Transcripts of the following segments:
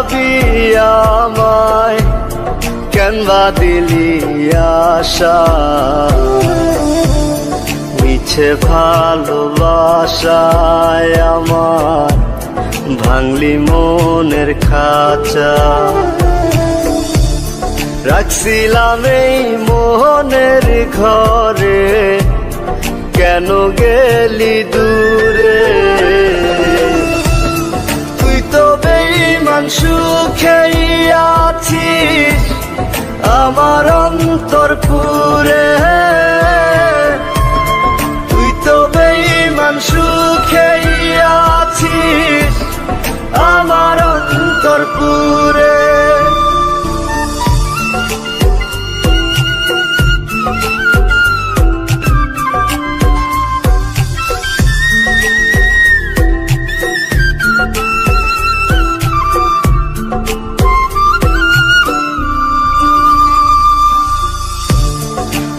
যাবি আমায়, কেন বা দিলি আশা। মিছে ভালোবাসায় আমার ভাঙলি মনের খাঁচা। রাখছিলাম এই মোহনের ঘরে, কেন গেলি দূরে। তুই তো বেঈমান সুখেই আছিস আমার অন্তর পুরে। তুই তো বেঈমান সুখেই আছিস আমার অন্তর পুরে।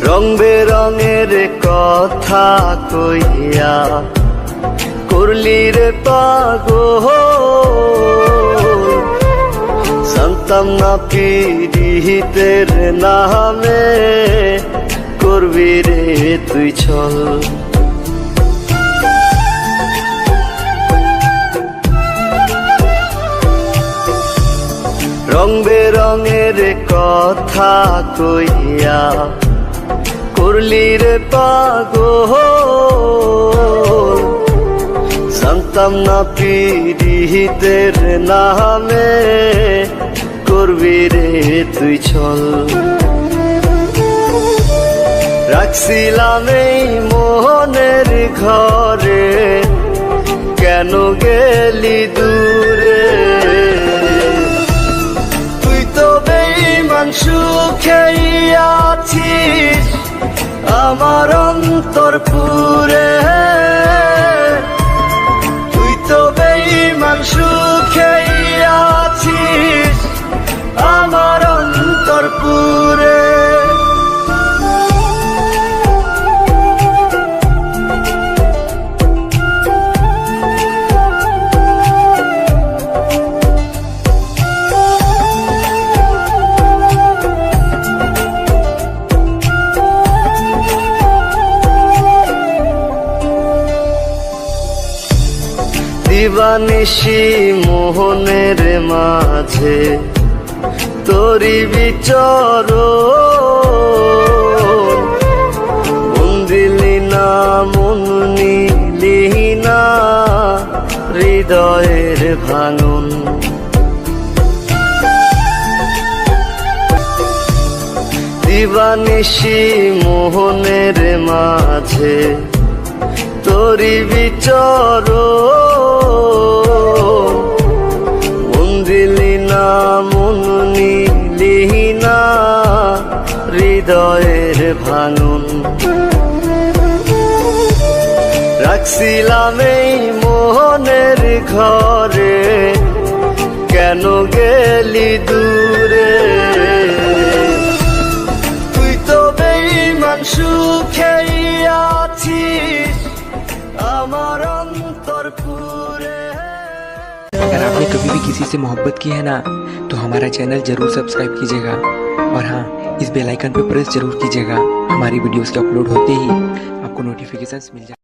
রং বেরঙের কথা কইয়া করলি রে পাগল। জানতাম না পীড়িতের নামে করবি রে তুই ছল। রং বেরঙের কথা কইয়া করলি রে পাগল। জানতাম না পীড়িতের নামে করবি রে তুই ছল। রাখছিলাম এই মোহনের ঘরে, কেন গেলি দূরে। তুই তো বেঈমান সুখেই আছিস আমার অন্তর পুরে। তুই তো বেঈমান সুখেই আছিস আমার অন্তর পুরে। দিবানিশি মোহনের মাঝে তোরি বিচরণ। মন দিলি না মন নিলি না হৃদয়ের ভাঙন। দিবানিশি মোহনের মাঝে তোরি বিচরণ। মন দিলি না মন নিলি না হৃদয়ের ভাঙন। রাখছিলাম এই মোহনের ঘরে, কেন গেলি দূরে। তুই তো বেঈমান সুখেই আছিস আমার অন্তর পুরে। अगर आपने कभी भी किसी से मोहब्बत की है ना, तो हमारा चैनल जरूर सब्सक्राइब कीजिएगा। और हाँ, इस बेल आइकन पे प्रेस जरूर कीजिएगा। हमारी वीडियोस के अपलोड होते ही आपको नोटिफिकेशंस मिल जाए।